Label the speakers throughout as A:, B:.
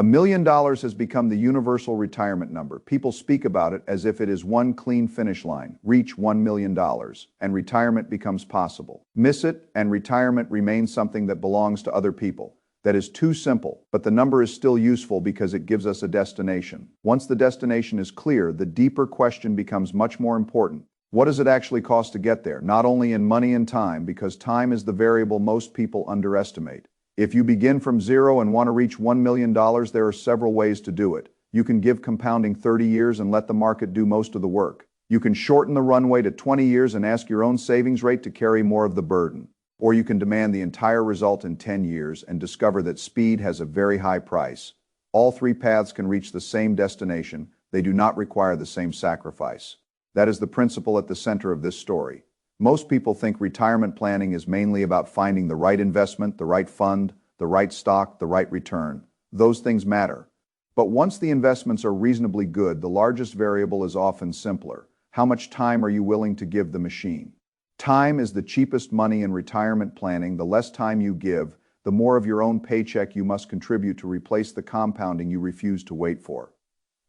A: $1 million has become the universal retirement number. People speak about it as if it is one clean finish line. Reach $1 million, and retirement becomes possible. Miss it, and retirement remains something that belongs to other people. That is too simple, but the number is still useful because it gives us a destination. Once the destination is clear, the deeper question becomes much more important. What does it actually cost to get there? Not only in money and time, because time is the variable most people underestimate. If you begin from zero and want to reach $1 million, there are several ways to do it. You can give compounding 30 years and let the market do most of the work. You can shorten the runway to 20 years and ask your own savings rate to carry more of the burden. Or you can demand the entire result in 10 years and discover that speed has a very high price. All three paths can reach the same destination. They do not require the same sacrifice. That is the principle at the center of this story. Most people think retirement planning is mainly about finding the right investment, the right fund, the right stock, the right return. Those things matter. But once the investments are reasonably good, the largest variable is often simpler. How much time are you willing to give the machine? Time is the cheapest money in retirement planning. The less time you give, the more of your own paycheck you must contribute to replace the compounding you refuse to wait for.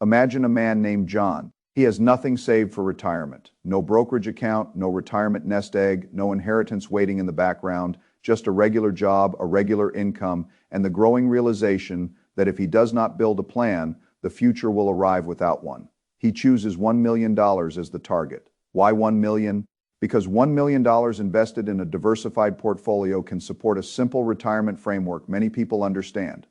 A: Imagine a man named John. He has nothing saved for retirement. No brokerage account, no retirement nest egg, no inheritance waiting in the background, just a regular job, a regular income, and the growing realization that if he does not build a plan, the future will arrive without one. He chooses $1 million as the target. Why $1 million? Because $1 million invested in a diversified portfolio can support a simple retirement framework many people understand.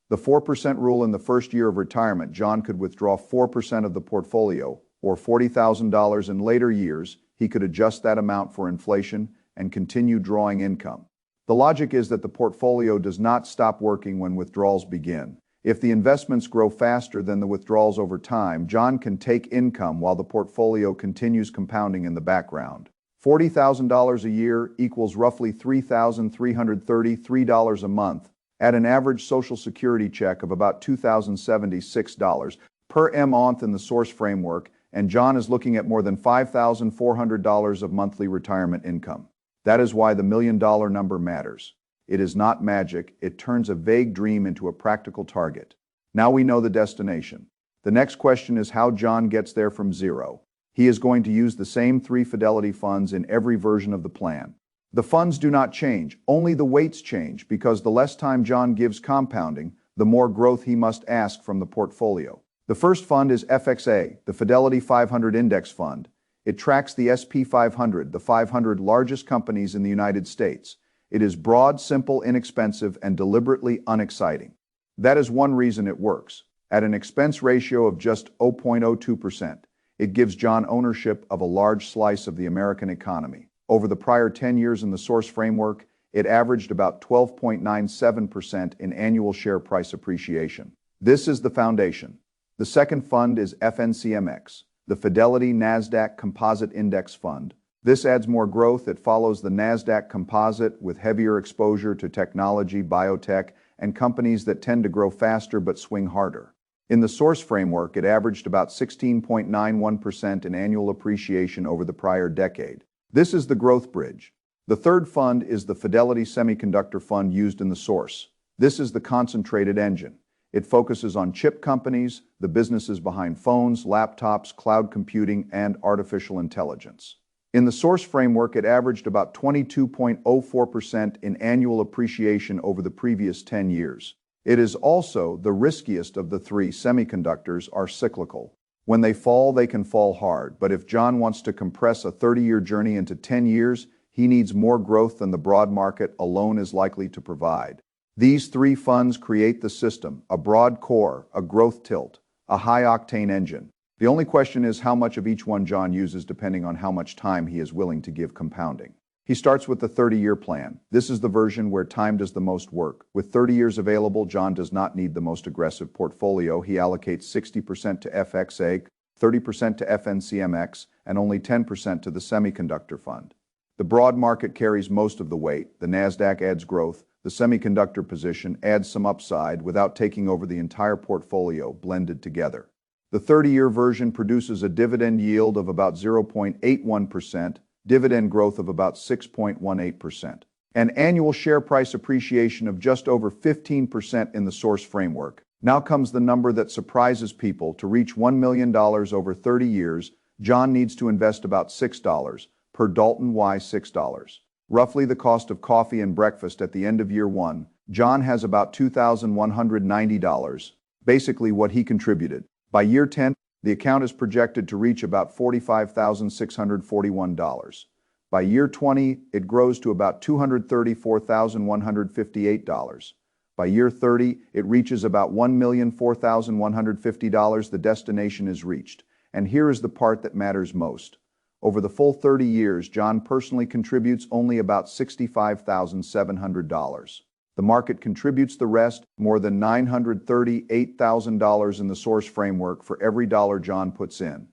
A: The 4% rule in the first year of retirement. John could withdraw 4% of the portfolio, or $40,000 in later years. He could adjust that amount for inflation and continue drawing income. The logic is that the portfolio does not stop working when withdrawals begin. If the investments grow faster than the withdrawals over time, John can take income while the portfolio continues compounding in the background. $40,000 a year equals roughly $3,333 a month, at an average Social Security check of about $2,076 per month in the source framework, and John is looking at more than $5,400 of monthly retirement income. That is why the $1 million number matters. It is not magic. It turns a vague dream into a practical target. Now we know the destination. The next question is how John gets there from zero. He is going to use the same 3 Fidelity funds in every version of the plan. The funds do not change, only the weights change, because the less time John gives compounding, the more growth he must ask from the portfolio. The first fund is FXA, the Fidelity 500 Index Fund. It tracks the SP 500, the 500 largest companies in the United States. It is broad, simple, inexpensive, and deliberately unexciting. That is one reason it works. At an expense ratio of just 0.02%, it gives John ownership of a large slice of the American economy. Over the prior 10 years in the source framework, it averaged about 12.97% in annual share price appreciation. This is the foundation. The second fund is FNCMX, the Fidelity NASDAQ Composite Index Fund. This adds more growth. It follows the NASDAQ Composite with heavier exposure to technology, biotech, and companies that tend to grow faster but swing harder. In the source framework, it averaged about 16.91% in annual appreciation over the prior decade. This is the growth bridge. The third fund is the Fidelity Semiconductor Fund used in the source. This is the concentrated engine. It focuses on chip companies, the businesses behind phones, laptops, cloud computing, and artificial intelligence. In the source framework, it averaged about 22.04% in annual appreciation over the previous 10 years. It is also the riskiest of the 3. Semiconductors are cyclical. When they fall, they can fall hard. But if John wants to compress a 30-year journey into 10 years, he needs more growth than the broad market alone is likely to provide. These 3 funds create the system: a broad core, a growth tilt, a high-octane engine. The only question is how much of each one John uses depending on how much time he is willing to give compounding. He starts with the 30-year plan. This is the version where time does the most work. With 30 years available, John does not need the most aggressive portfolio. He allocates 60% to FXA, 30% to FNCMX, and only 10% to the semiconductor fund. The broad market carries most of the weight. The NASDAQ adds growth. The semiconductor position adds some upside without taking over the entire portfolio blended together. The 30-year version produces a dividend yield of about 0.81%, dividend growth of about 6.18%, and annual share price appreciation of just over 15% in the source framework. Now comes the number that surprises people. To reach $1 million over 30 years, John needs to invest about $6 per Dalton. Why $6? Roughly the cost of coffee and breakfast at the end of year one. John has about $2,190, basically what he contributed. By year 10, the account is projected to reach about $45,641. By year 20, it grows to about $234,158. By year 30, it reaches about $1,004,150. The destination is reached. And here is the part that matters most. Over the full 30 years, John personally contributes only about $65,700. The market contributes the rest, more than $938,000 in the source framework for every dollar John puts in.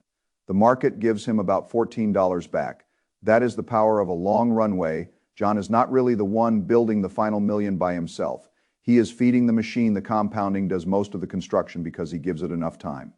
A: The market gives him about $14 back. That is the power of a long runway. John is not really the one building the final million by himself. He is feeding the machine. The compounding does most of the construction because he gives it enough time.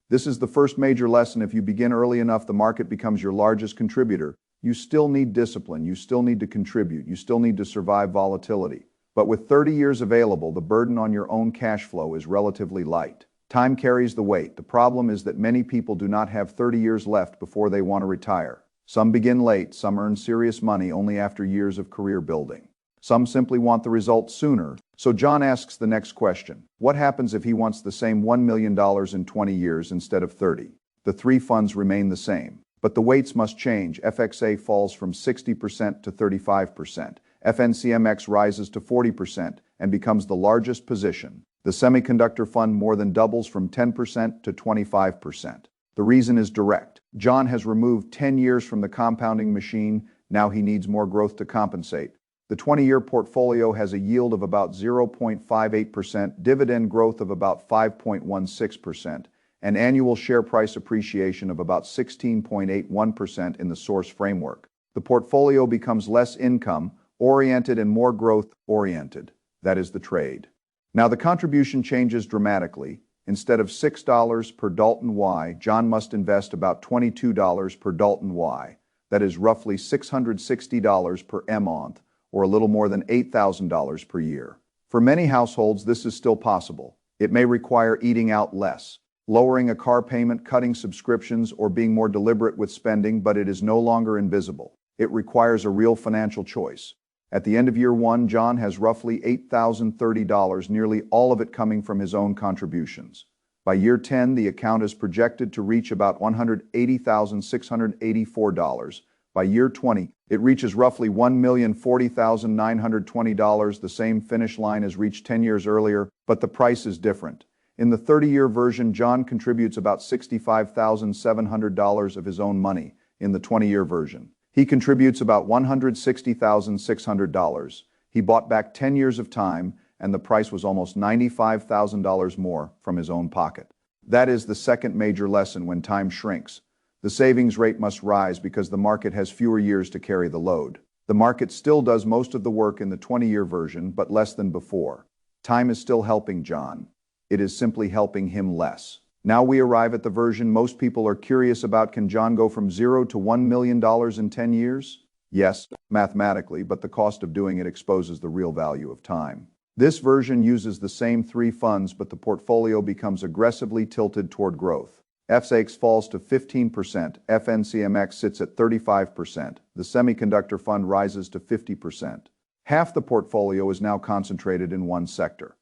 A: This is the first major lesson. If you begin early enough, the market becomes your largest contributor. You still need discipline. You still need to contribute. You still need to survive volatility. But with 30 years available, the burden on your own cash flow is relatively light. Time carries the weight. The problem is that many people do not have 30 years left before they want to retire. Some begin late. Some earn serious money only after years of career building. Some simply want the results sooner. So John asks the next question. What happens if he wants the same $1 million in 20 years instead of 30? The three funds remain the same, but the weights must change. FXA falls from 60% to 35%. FNCMX rises to 40% and becomes the largest position. The semiconductor fund more than doubles from 10% to 25%. The reason is direct. John has removed 10 years from the compounding machine. Now he needs more growth to compensate. The 20-year portfolio has a yield of about 0.58%, dividend growth of about 5.16%, and annual share price appreciation of about 16.81% in the source framework. The portfolio becomes less income-oriented and more growth-oriented. That is the trade. Now the contribution changes dramatically. Instead of $6 per Dalton Y, John must invest about $22 per Dalton Y. That is roughly $660 per month, or a little more than $8,000 per year. For many households, this is still possible. It may require eating out less, lowering a car payment, cutting subscriptions, or being more deliberate with spending, but it is no longer invisible. It requires a real financial choice. At the end of year one, John has roughly $8,030, nearly all of it coming from his own contributions. By year 10, the account is projected to reach about $180,684. By year 20, it reaches roughly $1,040,920. The same finish line is reached 10 years earlier, but the price is different. In the 30-year version, John contributes about $65,700 of his own money. In the 20-year version, he contributes about $160,600. He bought back 10 years of time, and the price was almost $95,000 more from his own pocket. That is the second major lesson. When time shrinks, the savings rate must rise because the market has fewer years to carry the load. The market still does most of the work in the 20-year version, but less than before. Time is still helping John. It is simply helping him less. Now we arrive at the version most people are curious about. Can John go from $0 to $1 million in 10 years? Yes, mathematically, but the cost of doing it exposes the real value of time. This version uses the same three funds, but the portfolio becomes aggressively tilted toward growth. FXA falls to 15%, FNCMX sits at 35%, the semiconductor fund rises to 50%. Half the portfolio is now concentrated in one sector.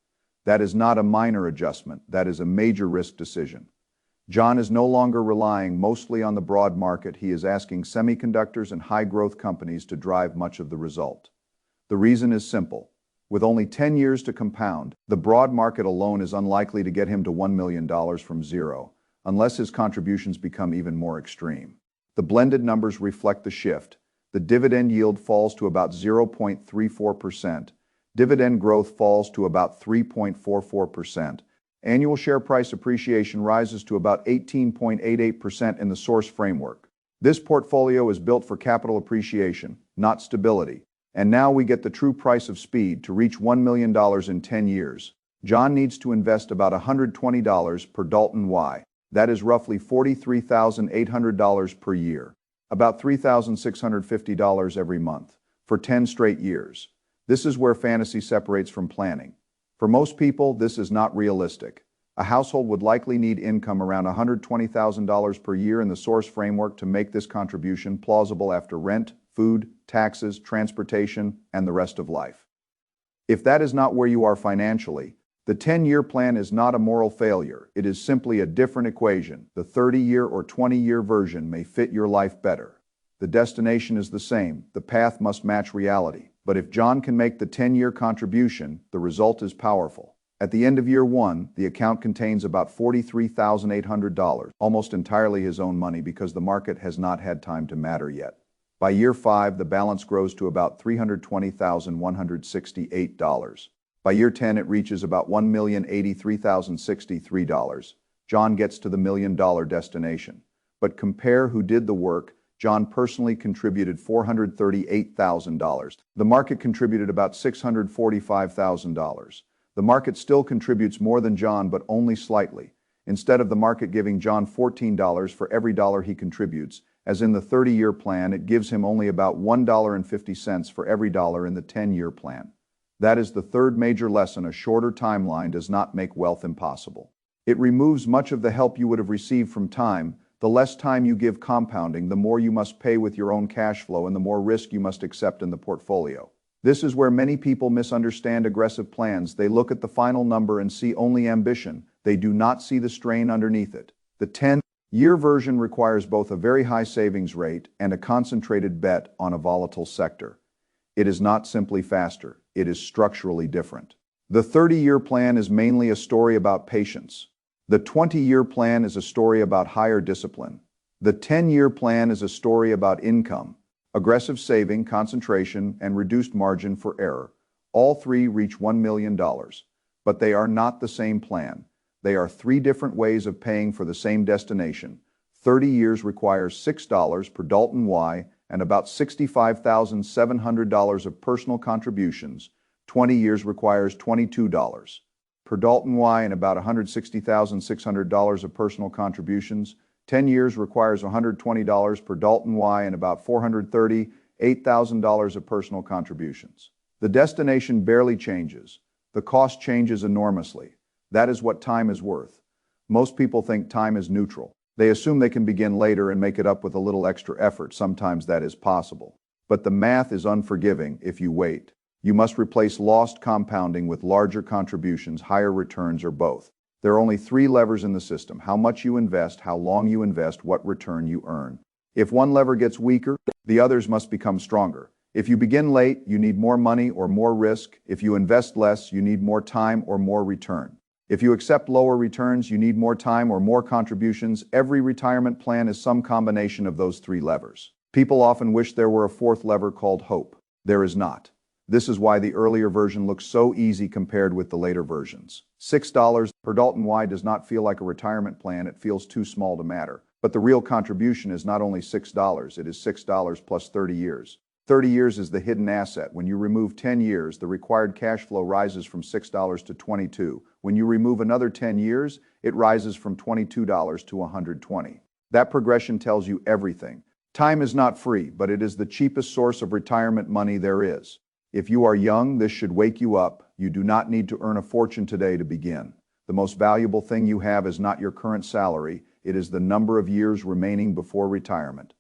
A: That is not a minor adjustment, that is a major risk decision. John is no longer relying mostly on the broad market. He is asking semiconductors and high-growth companies to drive much of the result. The reason is simple. With only 10 years to compound, the broad market alone is unlikely to get him to $1 million from zero, unless his contributions become even more extreme. The blended numbers reflect the shift. The dividend yield falls to about 0.34%. Dividend growth falls to about 3.44%. Annual share price appreciation rises to about 18.88% in the source framework. This portfolio is built for capital appreciation, not stability. And now we get the true price of speed. To reach $1 million in 10 years, John needs to invest about $120 per Dalton Y. That is roughly $43,800 per year, about $3,650 every month, for 10 straight years. This is where fantasy separates from planning. For most people, this is not realistic. A household would likely need income around $120,000 per year in the source framework to make this contribution plausible after rent, food, taxes, transportation, and the rest of life. If that is not where you are financially, the 10-year plan is not a moral failure. It is simply a different equation. The 30-year or 20-year version may fit your life better. The destination is the same. The path must match reality. But if John can make the 10-year contribution, the result is powerful. At the end of year one, the account contains about $43,800, almost entirely his own money because the market has not had time to matter yet. By year 5, the balance grows to about $320,168. By year 10, it reaches about $1,083,063. John gets to the $1 million destination. But compare who did the work. John personally contributed $438,000. The market contributed about $645,000. The market still contributes more than John, but only slightly. Instead of the market giving John $14 for every dollar he contributes, as in the 30-year plan, it gives him only about $1.50 for every dollar in the 10-year plan. That is the third major lesson. A shorter timeline does not make wealth impossible. It removes much of the help you would have received from time. The less time you give compounding, the more you must pay with your own cash flow and the more risk you must accept in the portfolio. This is where many people misunderstand aggressive plans. They look at the final number and see only ambition. They do not see the strain underneath it. The 10-year version requires both a very high savings rate and a concentrated bet on a volatile sector. It is not simply faster. It is structurally different. The 30-year plan is mainly a story about patience. The 20-year plan is a story about higher discipline. The 10-year plan is a story about income, aggressive saving, concentration, and reduced margin for error. All three reach $1 million. But they are not the same plan. They are three different ways of paying for the same destination. 30 years requires $6 per Dalton Y and about $65,700 of personal contributions. 20 years requires $22 per Dalton Y and about $160,600 of personal contributions. 10 years requires $120 per Dalton Y and about $438,000 of personal contributions. The destination barely changes. The cost changes enormously. That is what time is worth. Most people think time is neutral. They assume they can begin later and make it up with a little extra effort. Sometimes that is possible. But the math is unforgiving if you wait. You must replace lost compounding with larger contributions, higher returns, or both. There are only three levers in the system: how much you invest, how long you invest, what return you earn. If one lever gets weaker, the others must become stronger. If you begin late, you need more money or more risk. If you invest less, you need more time or more return. If you accept lower returns, you need more time or more contributions. Every retirement plan is some combination of those three levers. People often wish there were a fourth lever called hope. There is not. This is why the earlier version looks so easy compared with the later versions. $6 per Dalton Y does not feel like a retirement plan. It feels too small to matter. But the real contribution is not only $6, it is $6 plus 30 years. 30 years is the hidden asset. When you remove 10 years, the required cash flow rises from $6 to $22. When you remove another 10 years, it rises from $22 to $120. That progression tells you everything. Time is not free, but it is the cheapest source of retirement money there is. If you are young, this should wake you up. You do not need to earn a fortune today to begin. The most valuable thing you have is not your current salary. It is the number of years remaining before retirement.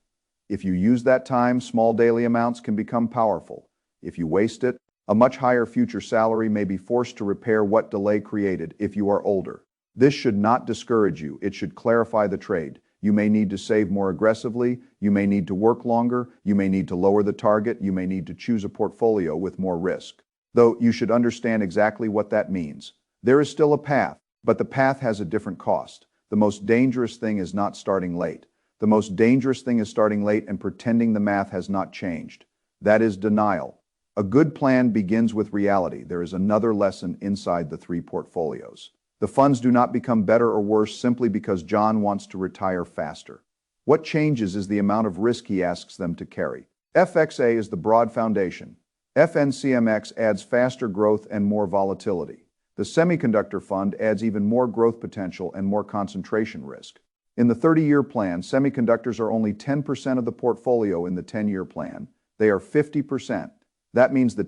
A: If you use that time, small daily amounts can become powerful. If you waste it, a much higher future salary may be forced to repair what delay created if you are older. This should not discourage you. It should clarify the trade. You may need to save more aggressively. You may need to work longer. You may need to lower the target. You may need to choose a portfolio with more risk. Though you should understand exactly what that means. There is still a path, but the path has a different cost. The most dangerous thing is not starting late. The most dangerous thing is starting late and pretending the math has not changed. That is denial. A good plan begins with reality. There is another lesson inside the three portfolios. The funds do not become better or worse simply because John wants to retire faster. What changes is the amount of risk he asks them to carry. FXA is the broad foundation. FNCMX adds faster growth and more volatility. The semiconductor fund adds even more growth potential and more concentration risk. In the 30-year plan, semiconductors are only 10% of the portfolio. In the 10-year plan, they are 50%. That means the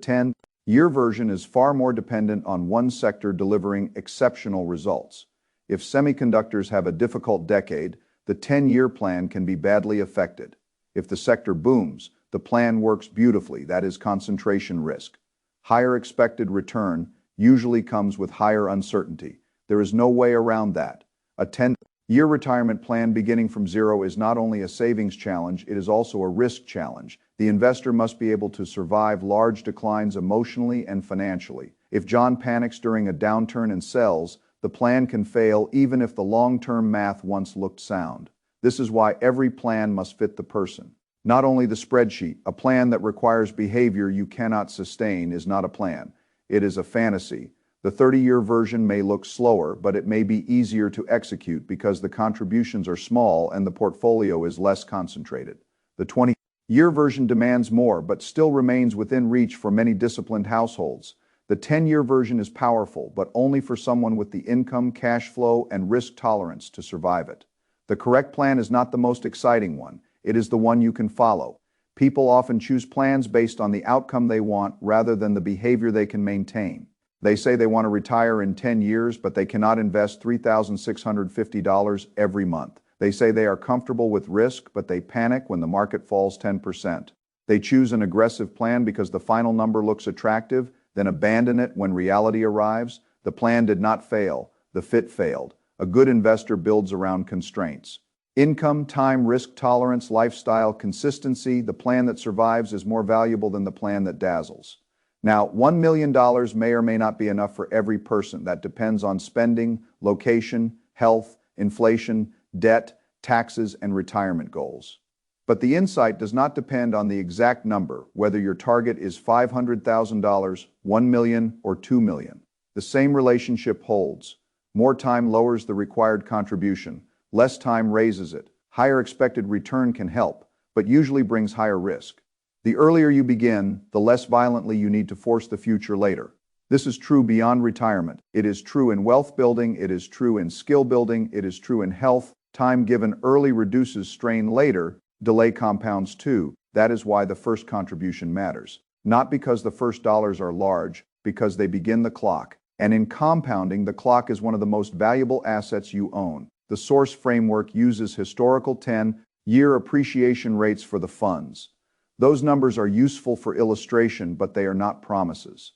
A: Year version is far more dependent on one sector delivering exceptional results. If semiconductors have a difficult decade, the 10-year plan can be badly affected. If the sector booms, the plan works beautifully, that is concentration risk. Higher expected return usually comes with higher uncertainty. There is no way around that. A 10-year retirement plan beginning from zero is not only a savings challenge, it is also a risk challenge. The investor must be able to survive large declines emotionally and financially. If John panics during a downturn and sells, the plan can fail even if the long-term math once looked sound. This is why every plan must fit the person. Not only the spreadsheet. A plan that requires behavior you cannot sustain is not a plan. It is a fantasy. The 30-year version may look slower, but it may be easier to execute because the contributions are small and the portfolio is less concentrated. The 20-year version demands more, but still remains within reach for many disciplined households. The 10-year version is powerful, but only for someone with the income, cash flow, and risk tolerance to survive it. The correct plan is not the most exciting one. It is the one you can follow. People often choose plans based on the outcome they want rather than the behavior they can maintain. They say they want to retire in 10 years, but they cannot invest $3,650 every month. They say they are comfortable with risk, but they panic when the market falls 10%. They choose an aggressive plan because the final number looks attractive, then abandon it when reality arrives. The plan did not fail. The fit failed. A good investor builds around constraints. Income, time, risk tolerance, lifestyle, consistency. The plan that survives is more valuable than the plan that dazzles. Now, $1 million may or may not be enough for every person. That depends on spending, location, health, inflation, debt, taxes, and retirement goals. But the insight does not depend on the exact number, whether your target is $500,000, $1 million, or $2 million. The same relationship holds. More time lowers the required contribution. Less time raises it. Higher expected return can help, but usually brings higher risk. The earlier you begin, the less violently you need to force the future later. This is true beyond retirement. It is true in wealth building. It is true in skill building. It is true in health. Time given early reduces strain later. Delay compounds too. That is why the first contribution matters. Not because the first dollars are large, because they begin the clock. And in compounding, the clock is one of the most valuable assets you own. The source framework uses historical 10-year appreciation rates for the funds. Those numbers are useful for illustration, but they are not promises.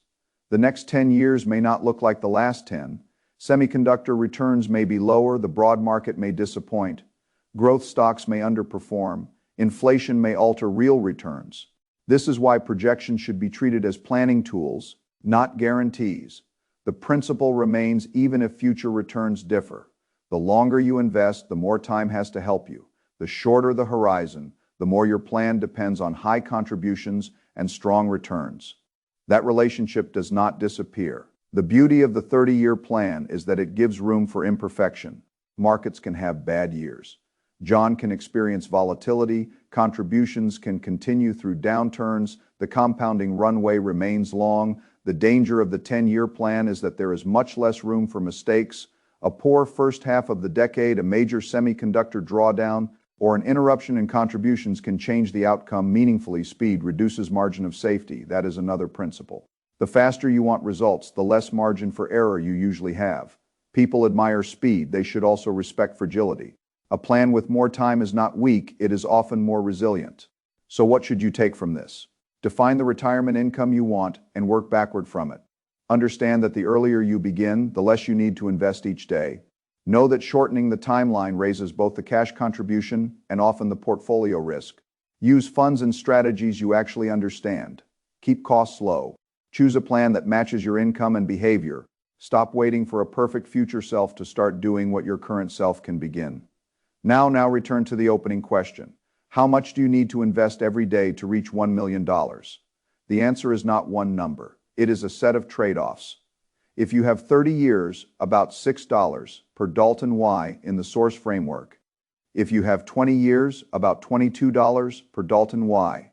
A: The next 10 years may not look like the last 10. Semiconductor returns may be lower, the broad market may disappoint. Growth stocks may underperform. Inflation may alter real returns. This is why projections should be treated as planning tools, not guarantees. The principle remains even if future returns differ. The longer you invest, the more time has to help you. The shorter the horizon, the more your plan depends on high contributions and strong returns. That relationship does not disappear. The beauty of the 30-year plan is that it gives room for imperfection. Markets can have bad years. John can experience volatility, contributions can continue through downturns, the compounding runway remains long. The danger of the 10-year plan is that there is much less room for mistakes. A poor first half of the decade, a major semiconductor drawdown, or an interruption in contributions can change the outcome meaningfully. Speed reduces margin of safety. That is another principle. The faster you want results, the less margin for error you usually have. People admire speed. They should also respect fragility. A plan with more time is not weak, it is often more resilient. So what should you take from this? Define the retirement income you want and work backward from it. Understand that the earlier you begin, the less you need to invest each day. Know that shortening the timeline raises both the cash contribution and often the portfolio risk. Use funds and strategies you actually understand. Keep costs low. Choose a plan that matches your income and behavior. Stop waiting for a perfect future self to start doing what your current self can begin. Now return to the opening question. How much do you need to invest every day to reach $1 million? The answer is not one number. It is a set of trade-offs. If you have 30 years, about $6 per Dalton Y in the source framework. If you have 20 years, about $22 per Dalton Y.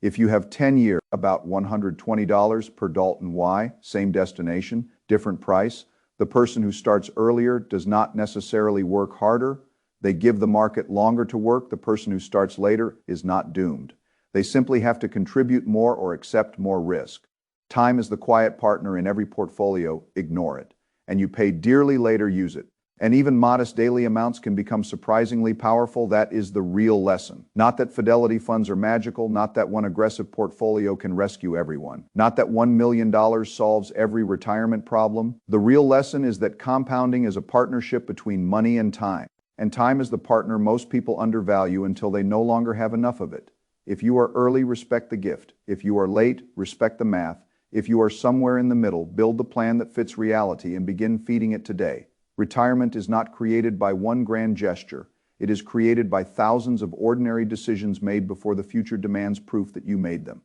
A: If you have 10 years, about $120 per Dalton Y, same destination, different price. The person who starts earlier does not necessarily work harder. They give the market longer to work. The person who starts later is not doomed. They simply have to contribute more or accept more risk. Time is the quiet partner in every portfolio. Ignore it. And you pay dearly later. Use it. And even modest daily amounts can become surprisingly powerful. That is the real lesson. Not that Fidelity funds are magical, not that one aggressive portfolio can rescue everyone, not that $1 million solves every retirement problem. The real lesson is that compounding is a partnership between money and time. And time is the partner most people undervalue until they no longer have enough of it. If you are early, respect the gift. If you are late, respect the math. If you are somewhere in the middle, build the plan that fits reality and begin feeding it today. Retirement is not created by one grand gesture. It is created by thousands of ordinary decisions made before the future demands proof that you made them.